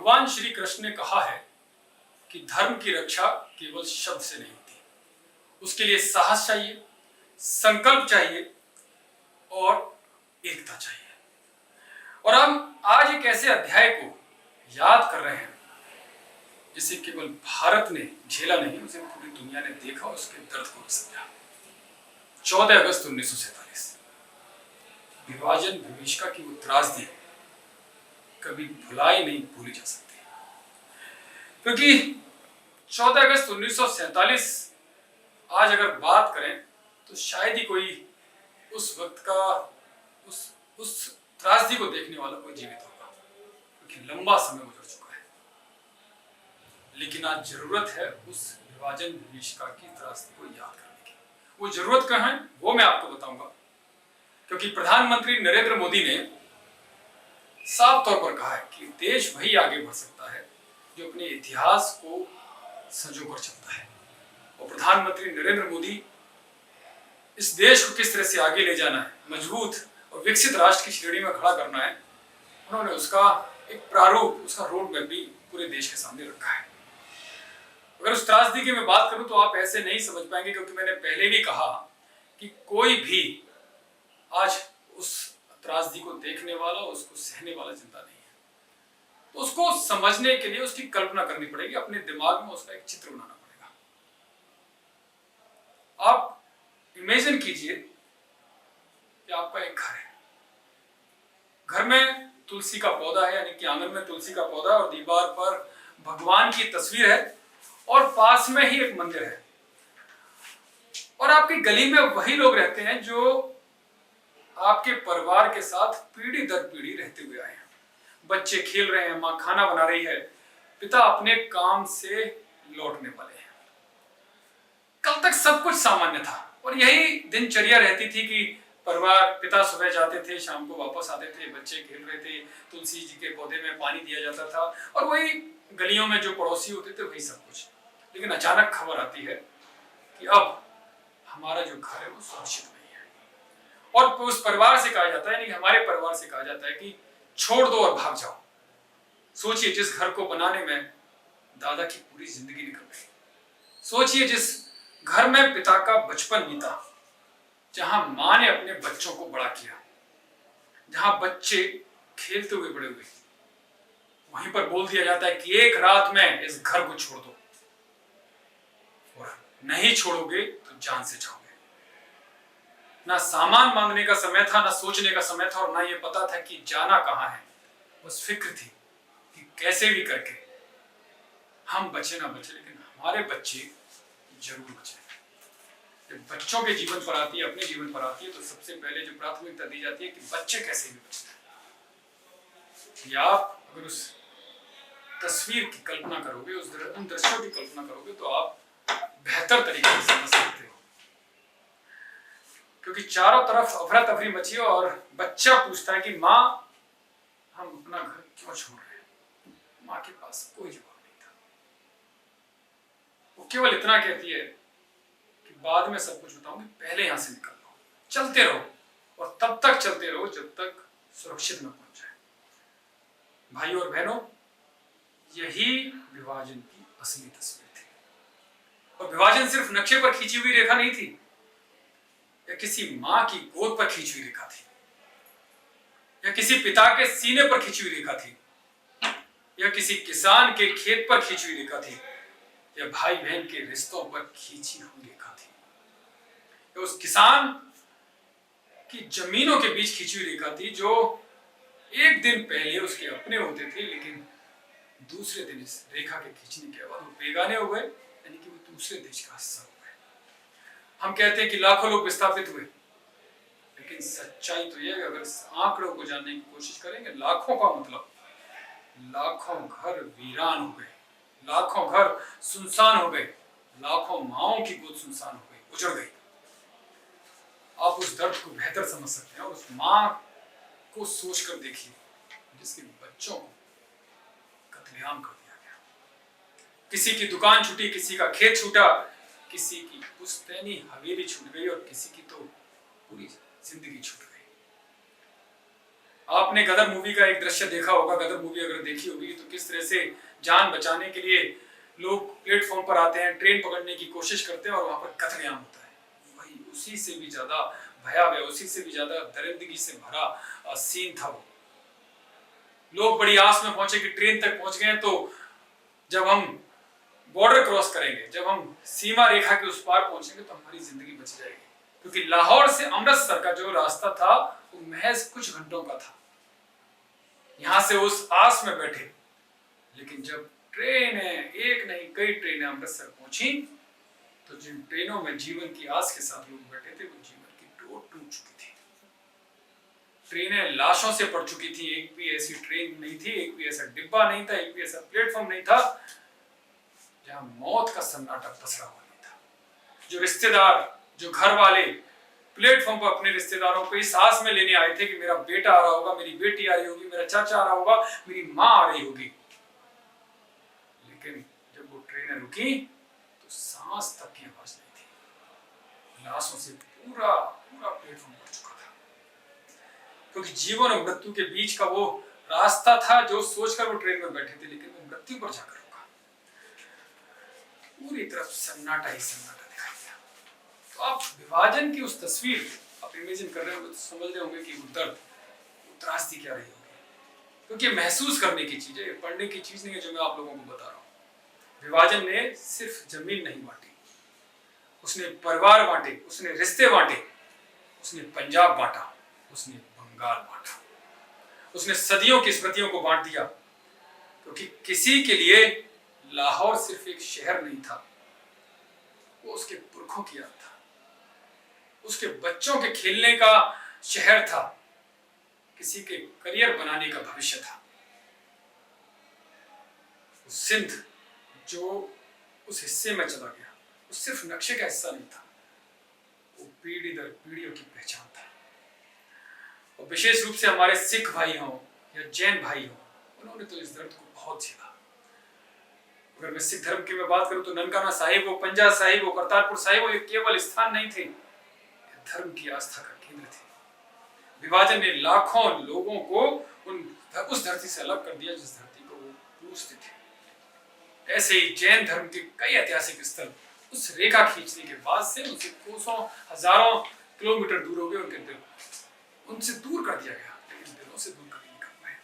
भगवान श्री कृष्ण ने कहा है कि धर्म की रक्षा केवल शब्द से नहीं होती, उसके लिए साहस चाहिए, संकल्प चाहिए और एकता चाहिए। और हम आज एक ऐसे अध्याय को याद कर रहे हैं जिसे केवल भारत ने झेला नहीं, उसे पूरी दुनिया ने देखा और उसके दर्द को भी समझा। 14 अगस्त 1947, विभाजन विभीषिका की वो त्रासदी कभी भुलाई नहीं भूली जा सकती, क्योंकि 14 अगस्त 1947 आज अगर बात करें तो शायद ही कोई उस वक्त का उस त्रासदी को देखने वाला कोई जीवित होगा, क्योंकि लंबा समय गुजर चुका है। लेकिन आज जरूरत है उस विभाजन विभीषिका की त्रासदी को याद करने की। वो जरूरत कहाँ है वो मैं आपको बताऊंगा, क्योंकि प्रधानमंत्री नरेंद्र मोदी ने साफ तौर पर कहा है कि देश वही आगे बढ़ सकता है जो अपने इतिहास को संजोकर चलता है। और प्रधानमंत्री नरेंद्र मोदी इस देश को किस तरह से आगे ले जाना है, मजबूत और विकसित राष्ट्र की श्रेणी में खड़ा करना है, उन्होंने उसका एक प्रारूप, उसका रोड मैप भी पूरे देश के सामने रखा है। अगर उस त्रासदी की मैं बात करूं तो आप ऐसे नहीं समझ पाएंगे, क्योंकि मैंने पहले भी कहा कि कोई भी आज उस त्रासदी को देखने वाला, उसको सहने वाला जिंदा नहीं है। तो उसको समझने के लिए उसकी कल्पना करनी पड़ेगी, अपने दिमाग में उसका एक चित्र बनाना पड़ेगा। आप इमेजिन कीजिए कि आपका एक घर है, घर में तुलसी का पौधा है, यानी कि आंगन में तुलसी का पौधा और दीवार पर भगवान की तस्वीर है और पास में ही एक मंदिर है। और आपकी गली में वही लोग रहते हैं जो आपके परिवार के साथ पीढ़ी दर पीढ़ी रहते हुए आए हैं। बच्चे खेल रहे हैं, माँ खाना बना रही है, पिता अपने काम से लौटने वाले हैं। कल तक सब कुछ सामान्य था और यही दिनचर्या रहती थी कि परिवार, पिता सुबह जाते थे, शाम को वापस आते थे, बच्चे खेल रहे थे, तुलसी जी के पौधे में पानी दिया जाता था और वही गलियों में जो पड़ोसी होते थे वही सब कुछ। लेकिन अचानक खबर आती है कि अब हमारा जो घर है वो सुरक्षित नहीं है। और उस परिवार से कहा जाता है, यानी हमारे परिवार से कहा जाता है कि छोड़ दो और भाग जाओ। सोचिए, जिस घर को बनाने में दादा की पूरी जिंदगी निकल गई, सोचिए जिस घर में पिता का बचपन बीता, जहां मां ने अपने बच्चों को बड़ा किया, जहां बच्चे खेलते हुए बड़े हुए, वहीं पर बोल दिया जाता है कि एक रात में इस घर को छोड़ दो और नहीं छोड़ोगे तो जान से जाओगे। ना सामान मांगने का समय था, ना सोचने का समय था और ना ये पता था कि जाना कहां है। बस फिक्र थी कि कैसे भी करके हम बचे ना बचे, लेकिन हमारे बच्चे जरूर बचे। जब बच्चों के जीवन पर आती है, अपने जीवन पर आती है, तो सबसे पहले जो प्राथमिकता दी जाती है कि बच्चे कैसे भी बचते हैं। आप अगर उस तस्वीर की कल्पना करोगे, उन दृश्यों की कल्पना करोगे, तो आप बेहतर तरीके से समझ सकते हो। क्योंकि चारों तरफ अफरा तफरी मची है और बच्चा पूछता है कि माँ, हम अपना घर क्यों छोड़ रहे हैं। माँ के पास कोई जवाब नहीं था। वो केवल इतना कहती है कि बाद में सब कुछ बताऊंगी, पहले यहां से निकल लो, चलते रहो और तब तक चलते रहो जब तक सुरक्षित न पहुंच जाए। भाई और बहनों, यही विभाजन की असली तस्वीर थी। और विभाजन सिर्फ नक्शे पर खींची हुई रेखा नहीं थी, या किसी मां की गोद पर खींची हुई रेखा थी, या किसी पिता के सीने पर खींची हुई रेखा थी, या किसी किसान के खेत पर खींची हुई रेखा थी, या भाई बहन के रिश्तों पर खींची हुई रेखा थी, या उस किसान की जमीनों के बीच खींची हुई रेखा थी जो एक दिन पहले उसके अपने होते थे, लेकिन दूसरे दिन इस रेखा के खींचने के बाद वो बेगाने हो गए, यानी कि वो दूसरे देश का हिस्सा हो गए। हम कहते हैं कि लाखों लोग विस्थापित हुए, लेकिन सच्चाई तो यह है, अगर इस आंकड़ों को जानने की कोशिश करेंगे, लाखों का मतलब लाखों घर वीरान हो गए, लाखों घर सुनसान हो गए, लाखों माओं की गोद सुनसान हो गई, उजड़ गई। आप उस दर्द को बेहतर समझ सकते हैं और उस मां को सोचकर देखिए जिसके बच्चों को कत्लेआम कर दिया गया। किसी की दुकान छूटी, किसी का खेत छूटा, किसी की पुश्तैनी हवेली छूट गई और किसी की तो पूरी जिंदगी छूट गई। आपने गदर मूवी का एक दृश्य देखा होगा, गदर मूवी अगर देखी होगी तो किस तरह से जान बचाने के लिए लोग प्लेटफॉर्म पर आते हैं, ट्रेन पकड़ने की कोशिश करते हैं और वहां पर कत्लेआम होता है। वही उसी से भी ज्यादा भयावह, उसी से भी ज्यादा दरिंदगी से भरा सीन था वो। लोग बड़ी आस में पहुंचे कि ट्रेन तक पहुंच गए, तो जब हम बॉर्डर क्रॉस करेंगे, जब हम सीमा रेखा के उस पार पहुंचेंगे तो हमारी जिंदगी बच जाएगी, क्योंकि लाहौर से अमृतसर का जो रास्ता था वो महज कुछ घंटों का था। यहां से उस आस में बैठे, लेकिन जब ट्रेनें, एक नहीं कई ट्रेनें अमृतसर पहुंची, तो जिन ट्रेनों में जीवन की आस के साथ लोग बैठे थे, वो जीवन की डोर टूट चुकी थी। ट्रेनें लाशों से पड़ चुकी थी। एक भी ऐसी ट्रेन नहीं थी, एक भी ऐसा डिब्बा नहीं था, एक भी ऐसा प्लेटफॉर्म नहीं था जहां मौत का सन्नाटा पसरा हुआ नहीं था। जो रिश्तेदार, जो घर वाले प्लेटफॉर्म पर अपने रिश्तेदारों को इस आस में लेने आए थे कि मेरा बेटा आ रहा होगा, मेरी बेटी आ रही होगी, मेरा चाचा आ रहा होगा, मेरी माँ आ रही होगी, लेकिन जब वो ट्रेनें रुकी तो सांस तक की आवाज नहीं थी। लाशों से पूरा पूरा प्लेटफॉर्म भर चुका था, क्योंकि जीवन और मृत्यु के बीच का वो रास्ता था जो सोचकर वो ट्रेन में बैठे थे, लेकिन वो मृत्यु पर जाकर रुका। पूरी तरफ सन्नाटा ही सन्नाटा दिखाई दिया। तो आप विभाजन की उस तस्वीर आप इमेजिन कर रहे होंगे तो समझ रहे होंगे कि वो दर्द, वो त्रासदी क्या रही होगी, क्योंकि महसूस करने की चीज है, पढ़ने की चीज नहीं है जो मैं आप लोगों को बता रहा हूँ। विभाजन ने सिर्फ जमीन नहीं बांटी, उसने परिवार बांटे, उसने रिश्ते बांटे, उसने पंजाब बांटा, उसने बंगाल बांटा, उसने सदियों की स्मृतियों को बांट दिया। क्योंकि किसी के लिए लाहौर सिर्फ एक शहर नहीं था, वो उसके पुरखों की याद था, उसके बच्चों के खेलने का शहर था, किसी के करियर बनाने का भविष्य था। सिंध जो उस हिस्से में चला गया, वो सिर्फ नक्शे का हिस्सा नहीं था, वो पीढ़ी दर पीढ़ियों की पहचान था। और विशेष रूप से हमारे सिख भाई हों या जैन भाई हों, उन्होंने तो इस दर्द को बहुत झेला। अगर मैं सिख धर्म की मैं बात करूं तो ननकाना साहिब हो, पंजा साहिब हो, करतारपुर साहिब हो, ये केवल स्थान नहीं थे, ये धर्म की आस्था का केंद्र थे। विभाजन ने लाखों लोगों को उस धरती से अलग कर दिया जिस धरती को वो पूजते थे। ऐसे ही जैन धर्म के कई ऐतिहासिक स्थल उस रेखा खींचने के बाद से उनसे कोसों हजारों किलोमीटर दूर हो गए, उनके दिल उनसे दूर कर दिया गया, लेकिन दिलों से दूर कभी नहीं कर पाए,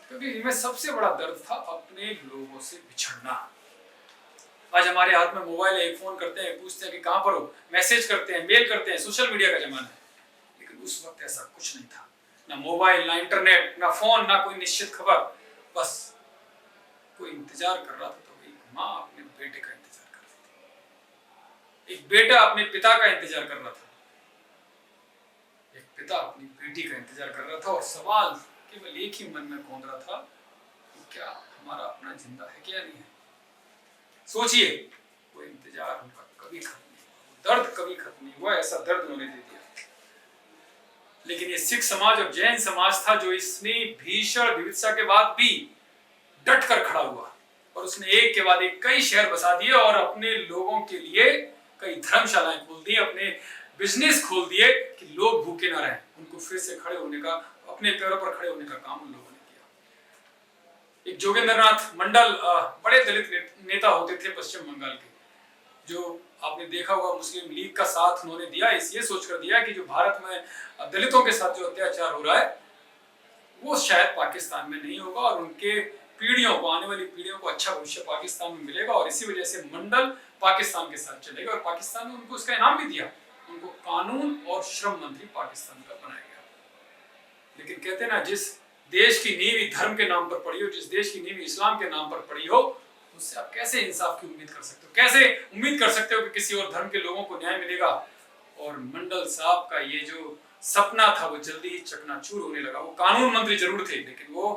क्योंकि इनमें सबसे बड़ा दर्द था अपने लोगों से बिछड़ना। आज हमारे हाथ में मोबाइल है, एक फोन करते हैं, पूछते हैं कि कहां पर हो, मैसेज करते हैं, मेल करते हैं, सोशल मीडिया का जमाना है, लेकिन उस वक्त ऐसा कुछ नहीं था। ना मोबाइल, ना इंटरनेट, ना फोन, ना कोई निश्चित खबर। बस कोई इंतजार कर रहा था तो एक माँ अपने बेटे का इंतजार कर रही थी, एक बेटा अपने पिता का इंतजार कर रहा था, एक पिता अपनी बेटी का इंतजार कर रहा था। और सवाल केवल एक ही मन में कौंध रहा था कि क्या हमारा अपना जिंदा है क्या नहीं है। सोचिए, वो इंतजार उनका कभी खत्म नहीं हुआ, दर्द कभी खत्म नहीं हुआ, ऐसा दर्द उन्होंने दे दिया। लेकिन ये सिख समाज और जैन समाज था जो इतनी भीषण विविधता के बाद भी डट कर खड़ा हुआ, और उसने एक के बाद एक कई शहर बसा दिए और अपने लोगों के लिए कई धर्मशालाएं खोल दी, अपने बिजनेस खोल दिए कि लोग भूखे ना रहें। उनको फिर से खड़े होने का, अपने पैरों पर खड़े होने का काम उन लोगों ने किया। एक जोगेंद्रनाथ मंडल बड़े दलित नेता होते थे पश्चिम बंगाल के, जो आपने देखा होगा मुस्लिम लीग का साथ उन्होंने दिया, ये सोचकर दिया कि जो भारत में दलितों के साथ जो अत्याचार हो रहा है वो शायद पाकिस्तान में नहीं होगा, और उनके पीढ़ियों को, आने वाली पीढ़ियों को अच्छा भविष्य पाकिस्तान में मिलेगा, और इसी वजह से मंडल पाकिस्तान के साथ चलेगा। और पाकिस्तान ने उनको उसका इनाम भी दिया, उनको कानून और श्रम मंत्री पाकिस्तान का बनाया गया। लेकिन कहते हैं ना, जिस देश की नींव धर्म के नाम पर पड़ी हो, जिस देश की नींव इस्लाम के नाम पर पड़ी हो, उससे आप कैसे इंसाफ की उम्मीद कर सकते हो, कैसे उम्मीद कर सकते हो कि किसी और धर्म के लोगों को न्याय मिलेगा। और मंडल साहब का ये जो सपना था वो जल्दी ही चकनाचूर होने लगा। वो कानून मंत्री जरूर थे, लेकिन वो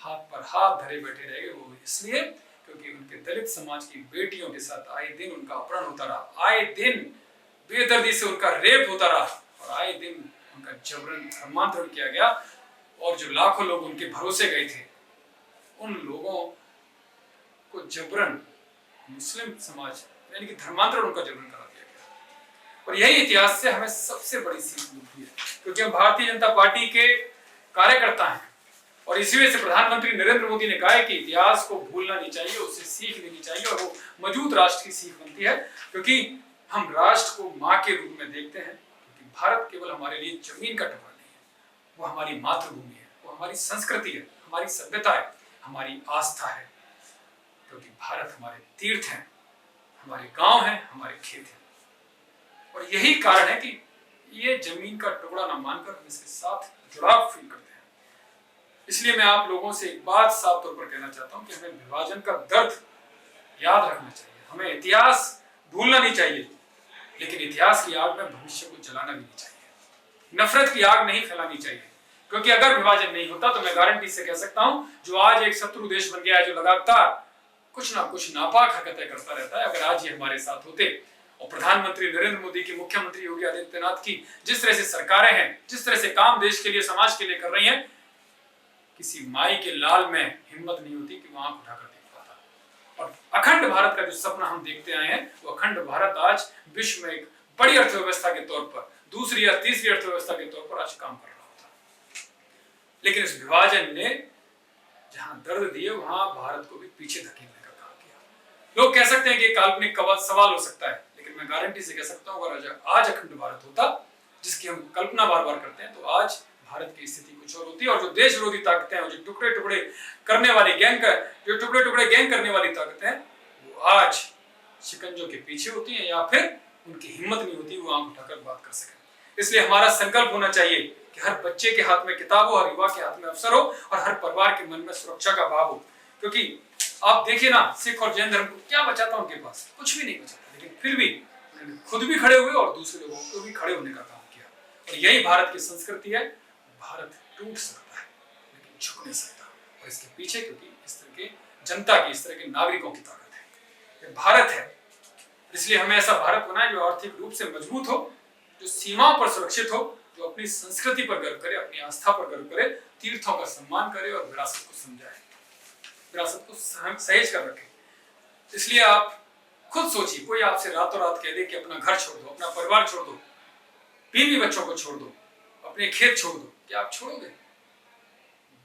हाथ पर हाथ धरे बैठे रह गए। वो इसलिए क्योंकि उनके दलित समाज की बेटियों के साथ आए दिन उनका अपहरण होता रहा, आए दिन बेदर्दी से उनका रेप होता रहा, और आए दिन उनका जबरन धर्मांतरण किया गया। और जो लाखों लोग उनके भरोसे गए थे, उन लोगों को जबरन मुस्लिम समाज यानी कि धर्मांतरण उनका जबरन करा दिया गया। और यही इतिहास से हमें सबसे बड़ी सीख मिलती है, क्योंकि हम भारतीय जनता पार्टी के कार्यकर्ता हैं। और इसी वजह से प्रधानमंत्री नरेंद्र मोदी ने कहा है कि इतिहास को भूलना नहीं चाहिए, उससे सीख लेनी चाहिए और वो मौजूद राष्ट्र की सीख बनती है, क्योंकि हम राष्ट्र को माँ के रूप में देखते हैं। क्योंकि भारत केवल हमारे लिए जमीन का टुकड़ा नहीं है, वो हमारी मातृभूमि है, वो हमारी संस्कृति है, हमारी सभ्यता है, हमारी आस्था है। क्योंकि भारत हमारे तीर्थ हैं, हमारे गांव हैं, हमारे खेत हैं। और यही कारण है कि ये जमीन का टुकड़ा ना मानकर हम इसके साथ जुड़ाव फील करते हैं। इसलिए मैं आप लोगों से एक बात साफ तौर पर कहना चाहता हूं कि हमें विभाजन का दर्द याद रखना चाहिए, हमें इतिहास भूलना नहीं चाहिए, लेकिन इतिहास की आग में भविष्य को जलाना भी नहीं चाहिए। नफरत की आग नहीं फैलानी चाहिए, क्योंकि अगर विभाजन नहीं होता तो मैं गारंटी से कह सकता हूं, जो आज एक शत्रु देश बन गया है, जो लगातार कुछ ना कुछ नापाक हरकतें करता रहता है, अगर आज ये हमारे साथ होते और प्रधानमंत्री नरेंद्र मोदी की, मुख्यमंत्री योगी आदित्यनाथ की जिस तरह से सरकारें हैं, जिस तरह से काम देश के लिए, समाज के लिए कर रही हैं, किसी माई के लाल में हिम्मत नहीं होती कि वो आंख उठाकर देख पाता। और अखंड भारत का जो सपना हम देखते आए हैं, वो अखंड भारत आज विश्व में एक बड़ी अर्थव्यवस्था के तौर पर, दूसरी या तीसरी अर्थव्यवस्था के तौर पर आज काम कर रहा होता। लेकिन इस विभाजन ने जहां दर्द दिए, वहां भारत को भी पीछे धकेलने का काम किया। लोग कह सकते हैं कि काल्पनिक सवाल हो सकता है, लेकिन मैं गारंटी से कह सकता हूं, अगर आज अखंड भारत होता, जिसकी हम कल्पना बार बार करते हैं, तो आज भारत की स्थिति कुछ और होती है। और जो देश विरोधी ताकतें हैं, जो टुकड़े टुकड़े करने वाली गैंग करने वाली ताकतें हैं, वो आज शिकंजों के पीछे होती हैं, या फिर उनकी हिम्मत नहीं होती वो आंख उठाकर बात कर सके। इसलिए हमारा संकल्प होना चाहिए कि हर बच्चे के हाथ में किताब हो, हर युवा के हाथ में अवसर हो, और हर परिवार के मन में सुरक्षा का भाव हो। क्योंकि आप देखिए ना, सिख और जैन धर्म को क्या बचाता उनके पास? कुछ भी नहीं बचाता, लेकिन फिर भी उन्होंने खुद भी खड़े हुए और दूसरे लोगों को भी खड़े होने का काम किया। और यही भारत की संस्कृति है। भारत टूट सकता है, लेकिन झुक नहीं सकता। और इसके पीछे क्योंकि इस तरह के जनता की, इस तरह के नागरिकों की ताकत है। ये भारत है, इसलिए हमें ऐसा भारत बनाए जो आर्थिक रूप से मजबूत हो, जो सीमाओं पर सुरक्षित हो, जो अपनी संस्कृति पर गर्व करे, अपनी आस्था पर गर्व करे, तीर्थों का सम्मान करे और विरासत को समझाए, विरासत को सहेज कर रखे। इसलिए आप खुद सोचिए, कोई आपसे रातों रात कह दे कि अपना घर छोड़ दो, अपना परिवार छोड़ दो, बीवी बच्चों को छोड़ दो, अपने खेत छोड़ दो, क्या आप छोड़ोगे?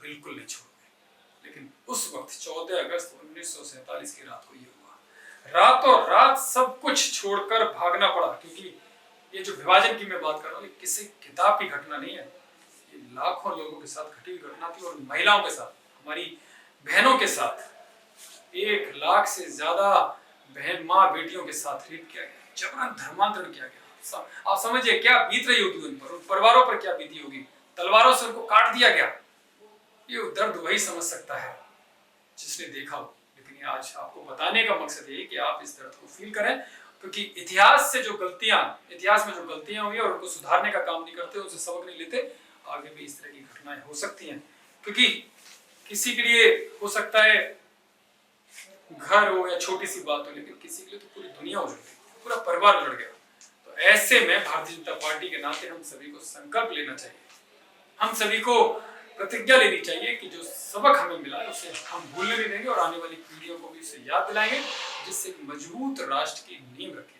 बिल्कुल नहीं छोड़ोगे। लेकिन उस वक्त 14 अगस्त 1947 की रात को ये हुआ। रातों रात सब कुछ छोड़कर भागना पड़ा, क्योंकि ये जो विभाजन की मैं बात कर रहा हूँ, ये किसी किताब की घटना नहीं है, ये लाखों लोगों के साथ घटी हुई घटना थी। और महिलाओं के साथ, हमारी बहनों के साथ, 1 लाख से ज्यादा बहन, माँ, बेटियों के साथ रेप किया गया, जबरन धर्मांतरण किया गया। आप समझिए क्या बीत रही होगी उन पर, उन परिवारों पर क्या बीती होगी। तलवारों से उनको काट दिया गया। ये दर्द वही समझ सकता है जिसने देखा हो। लेकिन आज आपको बताने का मकसद ये है कि आप इस दर्द को फील करें, क्योंकि इतिहास में जो गलतियां हुई और उनको सुधारने का काम नहीं करते, उनसे सबक नहीं लेते, आगे भी इस तरह की घटनाएं हो सकती हैं। क्योंकि किसी के लिए हो सकता है घर हो या छोटी सी बात हो, लेकिन किसी के लिए तो पूरी दुनिया उजड़ गई, पूरा परिवार उजड़ गया। तो ऐसे में भारतीय जनता पार्टी के नाते हम सभी को संकल्प लेना चाहिए, हम सभी को प्रतिज्ञा लेनी चाहिए कि जो सबक हमें मिला है उसे हम भूलने नहीं देंगे और आने वाली पीढ़ियों को भी उसे याद दिलाएंगे, जिससे मजबूत राष्ट्र की नींव रखें।